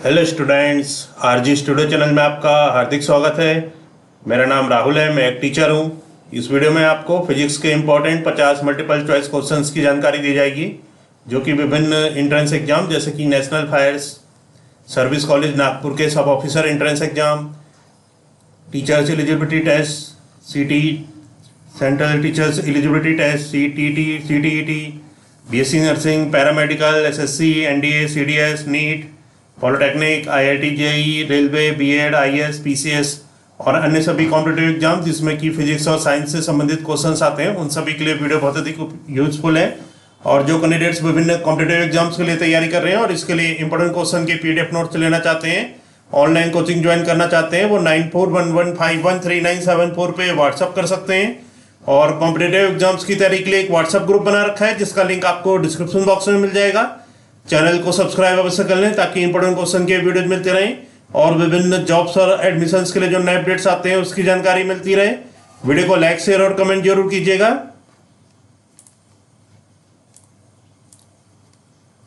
Hello students, RG studio channel में आपका हार्दिक स्वागत है। मेरा नाम राहुल है, मैं एक टीचर हूँ। इस वीडियो में आपको फिजिक्स के इम्पोर्टेंट 50 मल्टीपल चॉइस क्वेश्चंस की जानकारी दी जाएगी, जो कि विभिन्न एंट्रेंस एग्जाम जैसे कि national fires, service college Nagpur के sub officer entrance exam, teachers eligibility test, CT, central teachers eligibility test, CTT, CTET, BSc nursing, paramedical, SSC, NDA, CDS, NEET, polytechnic, IIT, JEE, railway, BEd, IAS, PCS और अन्य सभी competitive exam जिसमें कि physics और science से संबंधित questions आते हैं, उन सभी के लिए वीडियो बहुत अधिक यूजफुल है। और जो कैंडिडेट्स विभिन्न कॉम्पिटिटिव एग्जाम्स के लिए तैयारी कर रहे हैं और इसके लिए इंपॉर्टेंट क्वेश्चन के पीडीएफ नोट्स लेना चाहते हैं, ऑनलाइन कोचिंग ज्वाइन करना चाहते हैं, वो 9411513974 पे व्हाट्सअप कर सकते हैं। और कॉम्पिटिटिव एग्जाम्स की तैयारी के लिए एक व्हाट्सअप ग्रुप बना रखा है, जिसका लिंक आपको डिस्क्रिप्शन बॉक्स में मिल जाएगा। चैनल को सब्सक्राइब अवश्य कर लें ताकि इंपॉर्टेंट क्वेश्चन के वीडियोज मिलते रहें और विभिन्न जॉब्स और एडमिशंस के लिए जो नए अपडेट्स आते हैं उसकी जानकारी मिलती रहे। वीडियो को लाइक, शेयर और कमेंट जरूर कीजिएगा।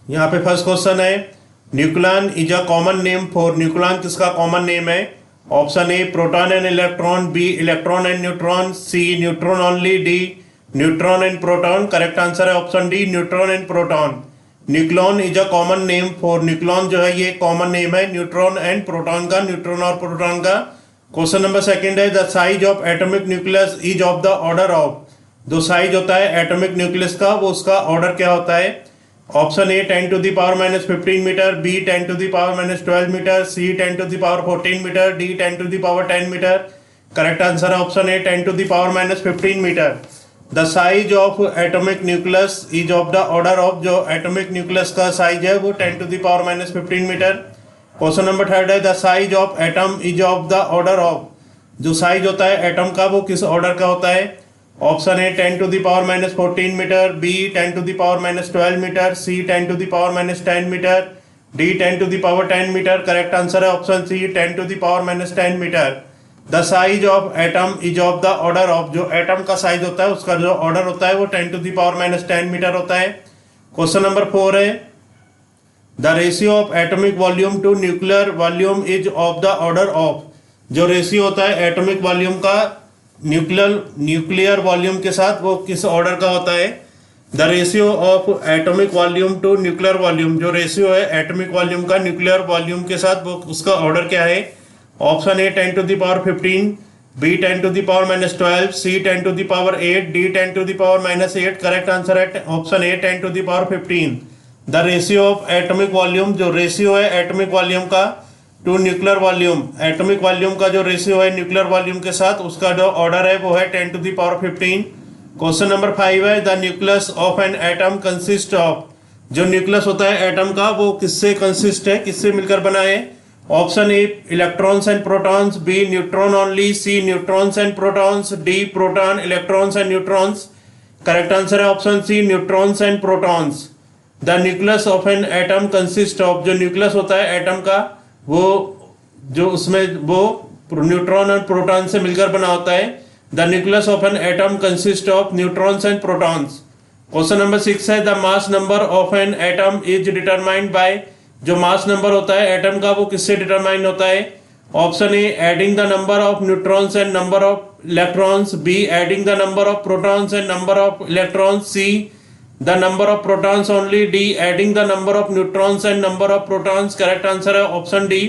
यहाँ पे फर्स्ट क्वेश्चन है, nucleon is a common name for. Nucleon किसका कॉमन नेम है? Option A proton and electron, B electron and neutron, C neutron only, D neutron and proton. Correct answer है option D, neutron and proton. Nucleon is a common name for. Nucleon जो है ये common name है neutron and proton का, neutron और proton का। Question number second है, the size of atomic nucleus is of the order of. जो size होता है एटॉमिक न्यूक्लियस का, वो उसका ऑर्डर क्या होता है? Option A 10⁻⁻15 metre, B 10⁻⁻12 metre, C 10⁻14 metre, D 10⁻10 metre. Correct answer है option A 10⁻15 metre. The size of atomic nucleus is of the order of. जो एटॉमिक न्यूक्लियस का साइज है वो 10⁻⁻15 मीटर। क्वेश्चन नंबर थर्ड है, the size of atom is of the order of. जो size होता है atom का वो किस ऑर्डर का होता है? Option A 10⁻⁻14 metre, B 10⁻12 metre, C 10⁻10 metre, D 10⁻10 metre. Correct answer है option C 10⁻10 metre. The size of atom is of the order of. जो एटम का साइज होता है उसका जो ऑर्डर होता है वो 10⁻10 मीटर होता है। क्वेश्चन नंबर 4 है, the ratio of atomic volume to nuclear volume is of the order of. जो रेशियो होता है एटॉमिक वॉल्यूम का न्यूक्लियर वॉल्यूम के साथ, वो किस ऑर्डर का होता है? The ratio of atomic volume to nuclear volume. जो रेशियो है एटॉमिक वॉल्यूम का न्यूक्लियर वॉल्यूम के साथ, वो उसका ऑर्डर क्या है? Option A 10⁻15, B 10⁻12, C 10⁻8, D 10⁻8। Correct answer है option A 10⁻15। The ratio of atomic volume. जो रेशियो है एटॉमिक वॉल्यूम का to nuclear volume, atomic volume का जो रेशियो है न्यूक्लियर वॉल्यूम के साथ, उसका जो ऑर्डर है वो है 10⁻15। क्वेश्चन नंबर 5 है, the nucleus of an atom consist of. जो न्यूक्लियस होता है एटम का वो किससे कंसिस्ट है, किससे मिलकर बना है? Option A electrons and protons, B neutron only, C neutrons and protons, D proton, electrons and neutrons. Correct answer है option C neutrons and protons. The nucleus of an atom consist of. जो nucleus होता है atom का वो जो उसमें वो neutron और प्रोटॉन से मिलकर बना होता है। The nucleus of an atom consist of neutrons and protons. Question number 6 है, the mass number of an atom is determined by. जो मास नंबर होता है एटम का वो किससे डिटरमाइन होता है? Option A adding the number of neutrons and number of electrons, B adding the number of protons and number of electrons, C the number of protons only, D adding the number of neutrons and number of protons. Correct answer है option D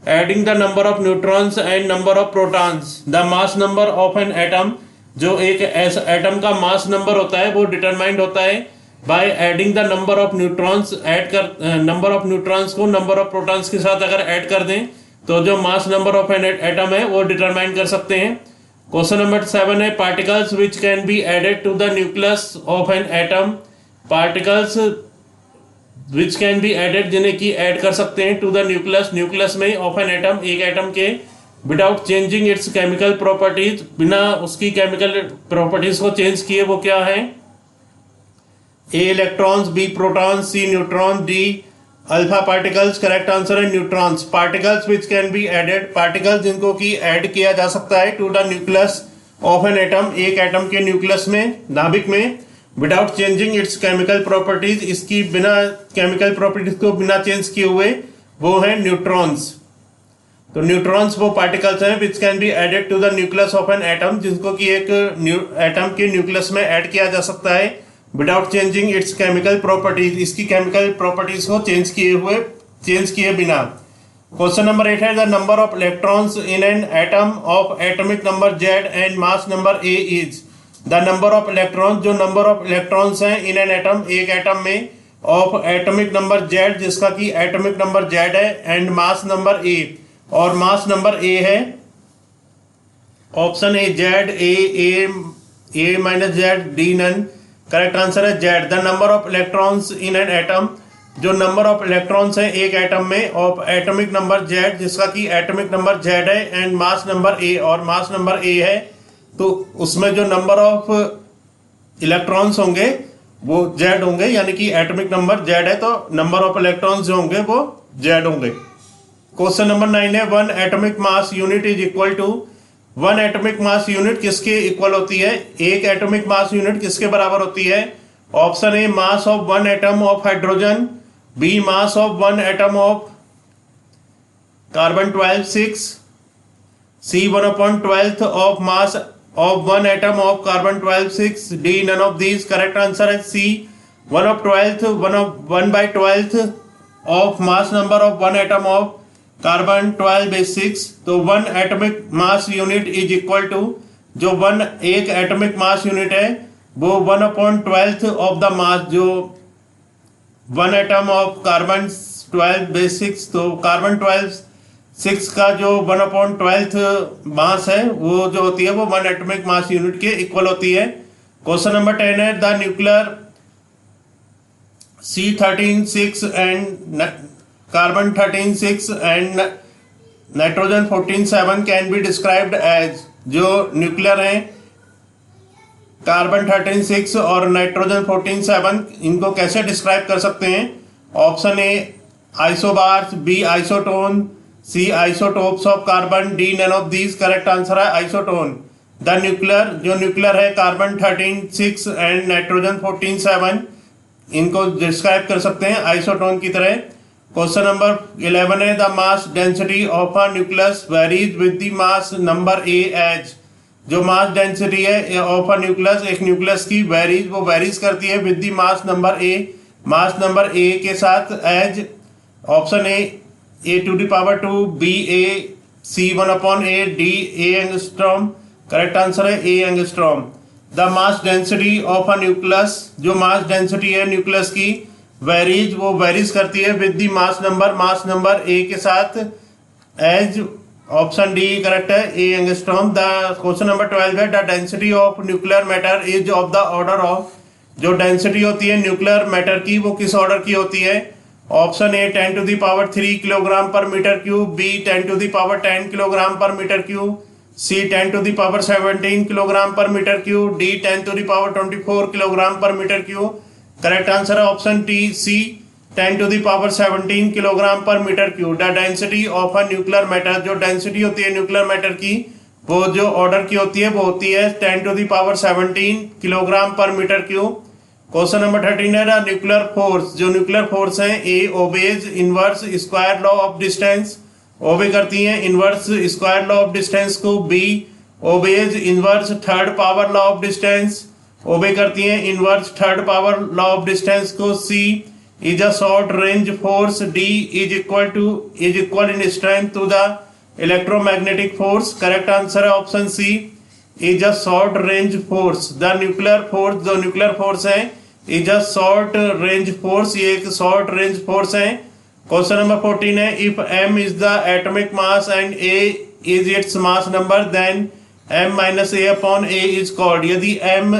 adding the number of neutrons and number of protons. The mass number of an atom. जो एक ऐसा atom का mass number होता है वो determined होता है by adding the number of neutrons. Add कर नंबर ऑफ न्यूट्रॉन्स को नंबर ऑफ प्रोटॉन्स के साथ अगर ऐड कर दें तो जो mass number of an atom है वो डिटरमाइन कर सकते हैं। क्वेश्चन नंबर 7 है, particles which can be added to the nucleus of an atom. Particles which can be added, जिन्हें की ऐड कर सकते हैं टू द न्यूक्लियस, न्यूक्लियस में ऑफ एन एटम, एक एटम के, without changing its chemical properties, बिना उसकी केमिकल प्रॉपर्टीज को चेंज किए। वो क्या है? A electrons, B protons, C neutron, D alpha particles. Correct answer है neutrons. Particles which can be added, particles जिनको की ऐड किया जा सकता है to the nucleus of an atom, एक एटम के न्यूक्लियस में, नाभिक में, without changing its chemical properties, इसकी बिना केमिकल प्रॉपर्टीज को बिना चेंज किए हुए, वो हैं न्यूट्रॉन्स। तो न्यूट्रॉन्स वो पार्टिकल्स हैं which can be added to the nucleus of an atom, जिनको कि एक एटम के न्यूक्लियस में ऐड किया जा सकता है without changing its chemical properties, इसकी केमिकल प्रॉपर्टीज को चेंज किए बिना। क्वेश्चन नंबर 8 है the number of electrons in an atom of atomic number Z and mass number A is. The number of electrons, जो नंबर ऑफ इलेक्ट्रॉन्स हैं इन an atom, एक atom में, of atomic number Z, जिसका कि atomic number Z है, and mass number A, और mass number A है। Option A Z, A minus Z, D none. Correct answer है Z। The number of electrons in an atom, जो number of electrons हैं एक atom में, of atomic number Z, जिसका कि atomic number Z है, and mass number A, और mass number A है, तो उसमें जो नंबर ऑफ इलेक्ट्रॉन्स होंगे वो Z होंगे, यानी कि एटॉमिक नंबर Z है तो नंबर ऑफ इलेक्ट्रॉन्स जो होंगे वो Z होंगे। क्वेश्चन नंबर 9 है one atomic mass unit is equal to. One atomic mass unit किसके इक्वल होती है? एक एटॉमिक मास यूनिट किसके बराबर होती है? Option A mass of one atom of hydrogen, B mass of one atom of carbon 12 6, C 1/12 of mass of one atom of carbon 12 6, D none of these. Correct answer है C 1/12 of mass number of one atom of carbon 12 6। तो one atomic mass unit is equal to, जो एक atomic mass unit है वो 1/12 of the mass, जो one atom of carbon 12 6, तो carbon 12 6 का जो 1/12 मास है वो जो होती है वो वन एटॉमिक मास यूनिट के इक्वल होती है। क्वेश्चन नंबर 10 है the nuclear C13 6 and carbon 13 6 and nitrogen 14 7 can be described as. जो न्यूक्लियर है कार्बन 13 6 और नाइट्रोजन 14 7, इनको कैसे डिस्क्राइब कर सकते हैं? Option A isobars, B isotone, C isotopes of carbon, D none of these. Correct answer है आइसोटोन। द न्यूक्लियर, जो न्यूक्लियर है कार्बन 13 6 एंड नाइट्रोजन 14 7, इनको डिस्क्राइब कर सकते हैं आइसोटोन की तरह। क्वेश्चन नंबर 11 है the mass density of a nucleus varies with the mass number A as. जो मास डेंसिटी है ऑफ अ न्यूक्लियस, एक न्यूक्लियस की वेरीज करती है with the mass number A, mass number A के साथ, as. Option A to the power 2, B A, C 1/8, D A angstrom. Correct answer है A angstrom. The mass density of a nucleus, जो mass density है nucleus की varies करती है with the mass number A के साथ, as. Option D correct है A angstrom. The question number 12 है the density of nuclear matter is of the order of. जो डेंसिटी होती है न्यूक्लियर मैटर की वो किस ऑर्डर की होती है? Option A 10 to the power 3 kilogram per metre cube, B 10 to the power 10 kilogram per metre cube, C 10 to the power 17 kilogram per metre cube, D 10 to the power 24 kilogram per metre cube. Correct answer है option T C 10 to the power 17 kilogram per metre cube. The density of a nuclear matter, जो density होती है nuclear matter की वो जो order की होती है वो होती है 10 to the power 17 kilogram per metre cube. Question number 13 है न्यूक्लियर फोर्स, जो न्यूक्लियर फोर्स है A obeys inverse square law of distance, obey करती है inverse square law of distance को, B obeys inverse third power law of distance, obey करती है inverse third power law of distance को, C is a short range force, D is equal in strength to the electromagnetic force. Correct answer है option C is a short range force. The nuclear force, जो nuclear force है is a short range force, ये एक short range force है। Question number 14 है if m is the atomic mass and a is its mass number then m minus a upon a is called. यदि m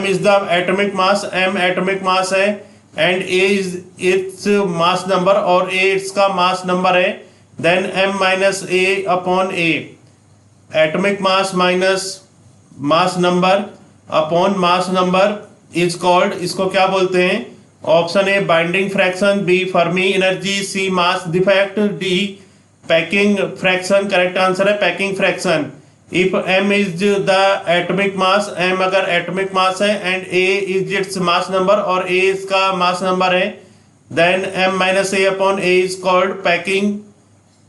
is the atomic mass, m atomic mass है and a is its mass number और a इसका mass number है, then m minus a upon a, atomic mass minus mass number upon mass number is called, इसको क्या बोलते हैं? Option A binding fraction, B Fermi energy, C mass defect, D packing fraction. Correct answer है packing fraction. If m is the atomic mass, m अगर atomic mass है and a is its mass number और a इसका mass number है, then m minus A upon A is called packing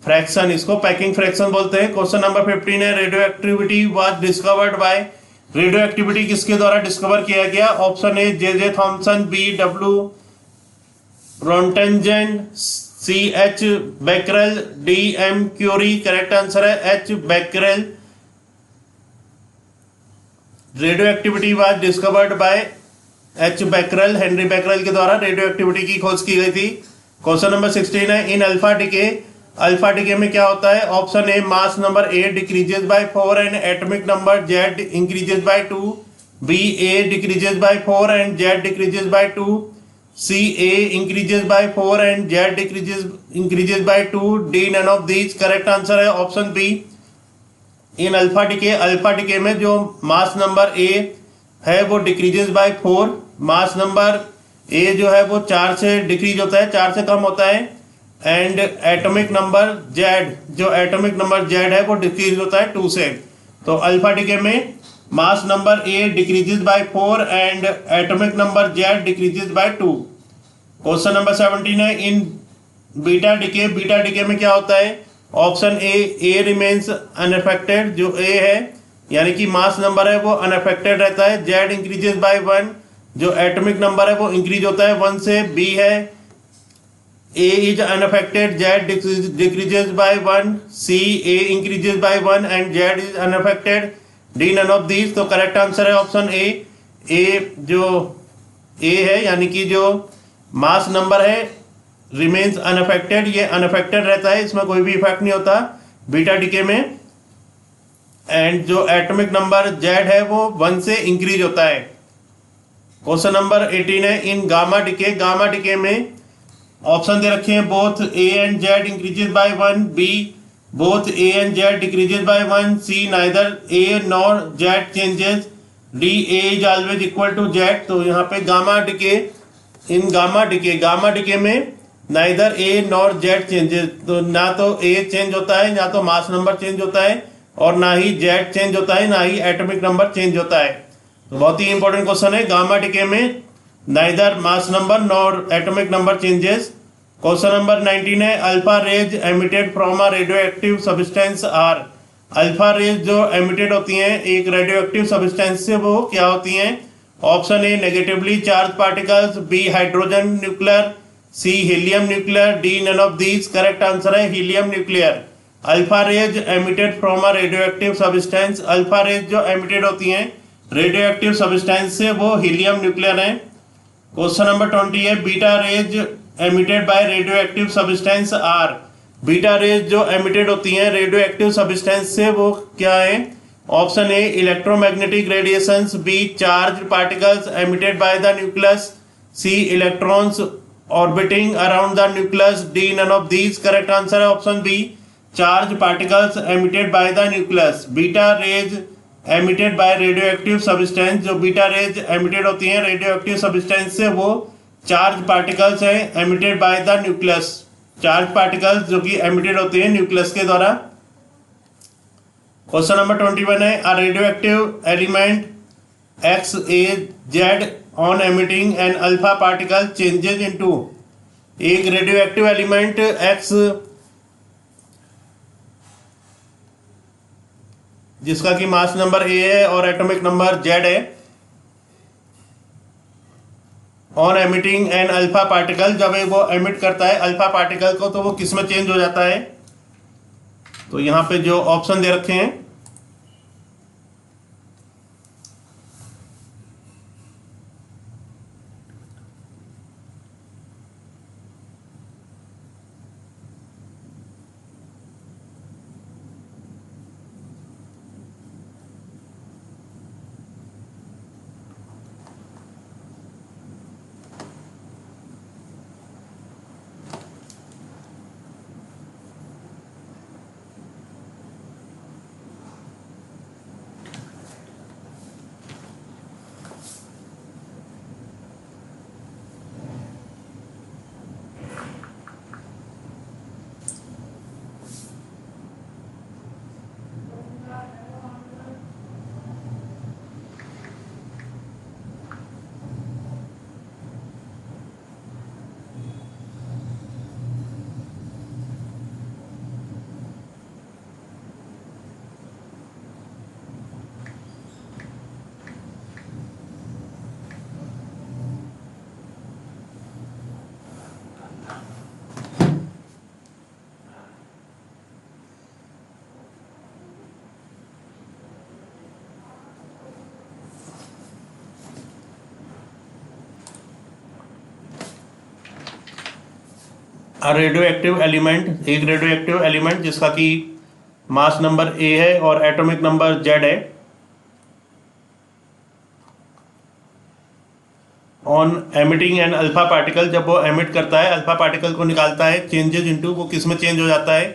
fraction, इसको packing fraction बोलते हैं। Question number 15 है radioactivity was discovered by, radioactivity किसके द्वारा डिस्कवर किया गया? Option A J J Thomson, B W Roentgen, C H Becquerel, D M Curie. Correct answer है H Becquerel. Radioactivity was discovered by H Becquerel, Henri Becquerel के द्वारा radio activity की खोज की गई थी। क्वेश्चन नंबर 16 है in alpha decay, alpha decay में क्या होता है? Option A mass number A decreases by 4 and atomic number Z increases by 2, B A decreases by 4 and Z decreases by 2, C A increases by 4 and Z increases by 2, D none of these. Correct answer है option B. In alpha decay में जो mass number A है वो decreases by 4, mass number ए जो है वो 4 से decrease होता है, 4 से कम होता है, एंड एटॉमिक नंबर जेड, जो एटॉमिक नंबर जेड है वो डिक्रीज होता है 2 से। तो अल्फा डिके में मास number A decreases by 4 and atomic number Z decreases by 2। Question number 17 है इन बीटा डिके में क्या होता है? ऑप्शन ए रिमेन्स अनअफेक्टेड, जो ए है यानी कि मास नंबर है वो अनअफेक्टेड रहता है, जेड इंक्रीजेस बाय 1, जो एटॉमिक नंबर है वो इंक्रीज होता है 1 से, बी है A is unaffected, Z decreases by 1, C A increases by 1 and Z is unaffected, D none of these. तो करेक्ट आंसर है ऑप्शन ए जो ए है यानी कि जो मास नंबर है रिमेन्स अनअफेक्टेड, ये अनअफेक्टेड रहता है, इसमें कोई भी इफेक्ट नहीं होता बीटा डिके में, एंड जो एटॉमिक नंबर जेड है वो 1 से इंक्रीज होता है। क्वेश्चन नंबर 18 है इन गामा डिके में ऑप्शन दे रखे हैं both A and Z increases by 1, B both A and Z decreases by 1, C neither A nor Z changes, D A is always equal to Z. तो यहाँ पे gamma decay में neither A nor Z changes, तो ना तो ए change होता है, ना तो मास नंबर चेंज होता है, और ना ही जेड चेंज होता है, ना ही एटॉमिक नंबर चेंज होता है। तो बहुत ही इंपॉर्टेंट क्वेश्चन है, गामा डिके में neither mass number nor atomic number changes. Question number 19 है alpha rays emitted from a radioactive substance are, alpha rays जो एमिटेड होती हैं एक रेडियो एक्टिव सब्सटेंस से, वो क्या होती हैं? Option A negatively charge particles, B hydrogen nuclear, C helium nuclear, D none of these. Correct answer है helium nuclear. Alpha rays emitted from a radioactive substance, alpha rays जो emitted होती हैं radioactive substance से वो helium nuclear है। Question number 20 है beta rays emitted by radioactive substance are, beta rays जो emitted होती हैं रेडियो एक्टिव सब्सटेंस से वो क्या है? Option A electromagnetic radiations, B charge particles emitted by the nucleus, C electrons orbiting around the nucleus, D none of these. Correct answer है option B charge particles emitted by the nucleus. Beta rays emitted by radioactive substance, जो beta rays emitted होती हैं radioactive substance से वो charge particles हैं emitted by the nucleus, charge particles जो कि emitted होते हैं न्यूक्लियस के द्वारा। क्वेश्चन नंबर 21 है a radioactive element X A Z on emitting an alpha particle changes into, एक रेडियो एक्टिव एलिमेंट एक्स जिसका कि मास नंबर ए है और एटॉमिक नंबर जेड है, on emitting an alpha particle, जब वो emit करता है अल्फा पार्टिकल को तो वो किस में चेंज हो जाता है? तो यहाँ पे जो ऑप्शन दे रखे हैं रेडियो एक्टिव एलिमेंट, एक रेडियो एक्टिव एलिमेंट जिसका कि मास नंबर ए है और एटॉमिक नंबर जेड है, on emitting an alpha particle, जब वो एमिट करता है अल्फा पार्टिकल को निकालता है, चेंजेज इनटू, वो किस में चेंज हो जाता है?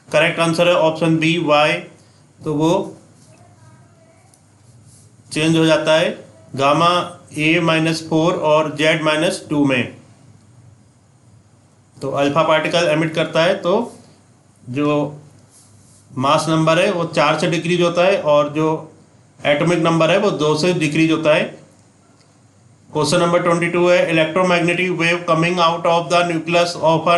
करेक्ट आंसर है ऑप्शन बी वाई। तो वो चेंज हो जाता है गामा A-4 और Z-2 में। तो अल्फा पार्टिकल एमिट करता है तो जो मास नंबर है वो 4 से डिक्रीज होता है और जो एटॉमिक नंबर है वो 2 से डिक्रीज होता है। क्वेश्चन नंबर 22 है, electromagnetic wave coming out of the nucleus of a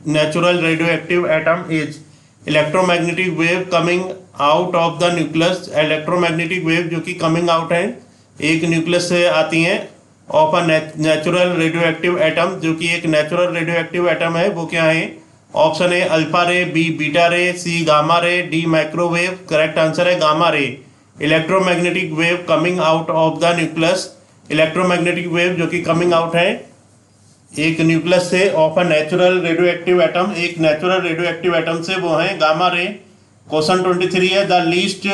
natural radioactive atom is. Electromagnetic wave coming out of the nucleus, electromagnetic wave जो कि कमिंग आउट है एक न्यूक्लियस से आती हैं, of a natural radioactive atom, जो कि एक नेचुरल रेडियो एक्टिव एटम है, वो क्या है? Option A alpha ray, B beta ray, C gamma ray, D microwave. Correct answer है gamma ray. Electromagnetic wave coming out of the nucleus, electromagnetic wave जो कि कमिंग आउट है एक nucleus से of a natural radioactive atom, एक natural radioactive atom से, वो है गामा रे। क्वेश्चन 23 है, the least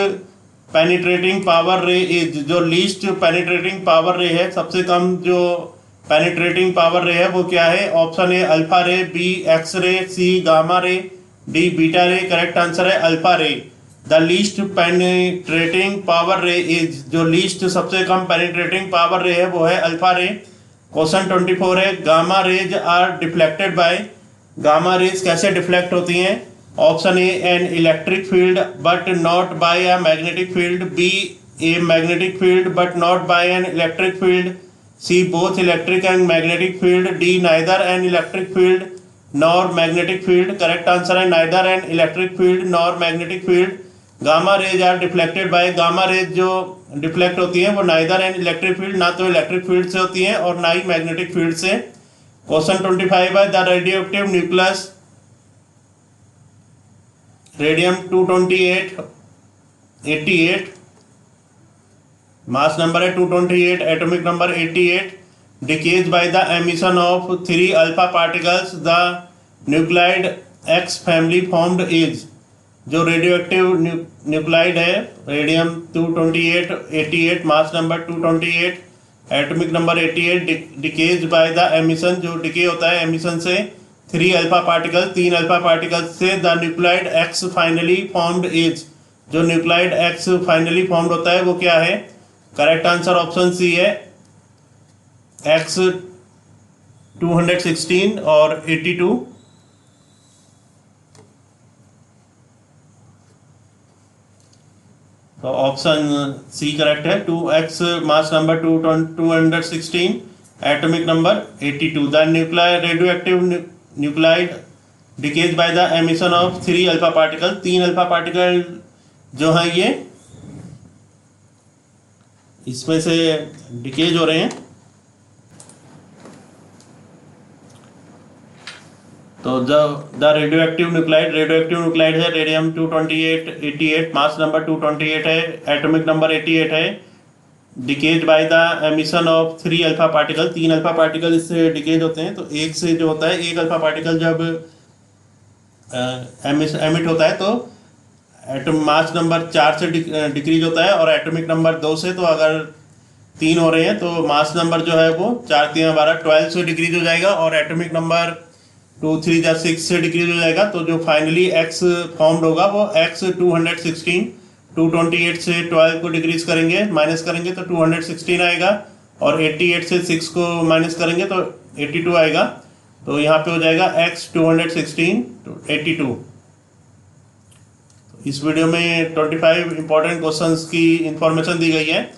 penetrating power ray is. जो लीस्ट पेनिट्रेटिंग पावर रे है, सबसे कम जो पेनिट्रेटिंग पावर रे है वो क्या है? Option A alpha ray, B X ray, C gamma ray, D beta ray. Correct answer है alpha ray. The least penetrating power ray is, जो लीस्ट सबसे कम पेनिट्रेटिंग पावर रे है वो है अल्फा रे। क्वेश्चन 24 है, gamma rays are deflected by. Gamma रेज कैसे डिफ्लेक्ट होती हैं? Option A an electric field but not by a magnetic field, B a magnetic field but not by an electric field, C both electric and magnetic field, D neither an electric field nor magnetic field. Correct answer है neither an electric field nor magnetic field. Gamma rays are deflected by, gamma rays जो deflect होती हैं वो neither an electric field, ना तो electric field से होती हैं और ना ही मैग्नेटिक फील्ड से। क्वेश्चन 25 है, the radio active nucleus radium 228 88, mass number है 228, atomic number 88, decays by the emission of 3 alpha particles, the nuclide x family formed is. जो रेडियो एक्टिव न्यूक्लाइड है radium 228 88, mass number 228, atomic number 88, decays by the emission, जो decay होता है emission से 3 alpha particle, 3 alpha particle से, the nuclide x finally formed is. जो nuclide x finally formed होता है वो क्या है? करेक्ट आंसर ऑप्शन सी है एक्स 216 और 82। तो ऑप्शन सी करेक्ट है। 2x mass number 216, atomic number 82। The nuclear radio active nuclide decays by the emission of 3 alpha particle, 3 alpha particle जो है ये इसमें से डिकेज हो रहे हैं। तो द रेडियो एक्टिव न्यूक्लाइड है रेडियम 228 88, मास नंबर 228 है, एटॉमिक नंबर 88 है, decays by the emission of 3 alpha particle, 3 alpha particle इससे डिकेज होते हैं। तो एक से जो होता है, एक अल्फा पार्टिकल जब एमिट होता है तो एटम मास नंबर 4 से डिक्रीज होता है और एटॉमिक नंबर 2 से। तो अगर 3 हो रहे हैं तो मास नंबर जो है वो 4 3 12 12 से डिक्रीज हो जाएगा और एटॉमिक नंबर 2 3 6 से डिक्रीज हो जाएगा। तो जो फाइनली एक्स फॉर्म्ड होगा वो एक्स 216, 228 से 12 को डिक्रीज करेंगे, माइनस करेंगे तो 216 आएगा और 88 से 6 को माइनस करेंगे तो 82 आएगा। तो यहाँ पे हो जाएगा एक्स 216 to 82। इस वीडियो में 25 इंपॉर्टेंट क्वेश्चंस की इंफॉर्मेशन दी गई है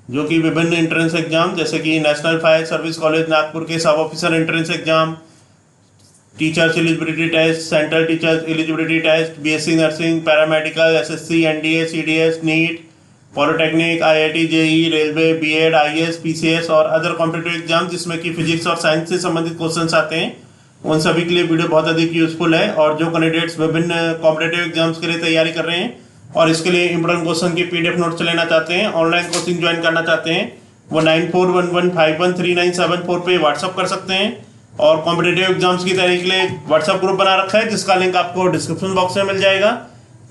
जो कि विभिन्न एंट्रेंस एग्जाम जैसे कि national fire service college Nagpur के sub officer entrance exam, teachers eligibility test, central teachers eligibility test, BSc nursing, paramedical, SSC, NDA, CDS, NEET, polytechnic, IIT, JE, railway, BEd, IAS, PCS और other competitive exam जिसमें कि physics और science से संबंधित questions आते हैं, उन सभी के लिए वीडियो बहुत अधिक यूजफुल है। और जो कैंडिडेट्स विभिन्न कॉम्पिटिटिव एग्जाम्स के लिए तैयारी कर रहे हैं और इसके लिए इंपॉर्टेंट क्वेश्चन की पीडीएफ नोट्स लेना चाहते हैं, ऑनलाइन कोचिंग ज्वाइन करना चाहते हैं, वो 9411513974 पे व्हाट्सअप कर सकते हैं और कॉम्पिटिटिव एग्जाम्स की तैयारी के लिए व्हाट्सएप ग्रुप बना रखा है, जिसका लिंक आपको डिस्क्रिप्शन बॉक्स में मिल जाएगा।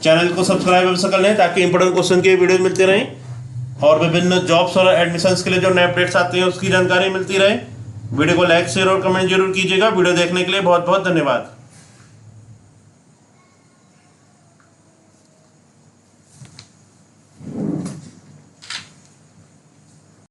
चैनल को सब्सक्राइब अवश्य कर लें ताकि इंपोर्टेंट क्वेश्चन की वीडियो मिलती रहें और विभिन्न जॉब्स और एडमिशन्स के लिए जो नए अपडेट्स आते हैं उसकी जानकारी मिलती रहे। वीडियो को लाइक शेयर और कमेंट जरूर कीजिएगा। वीडियो देखने के लिए बहुत बहुत धन्यवाद।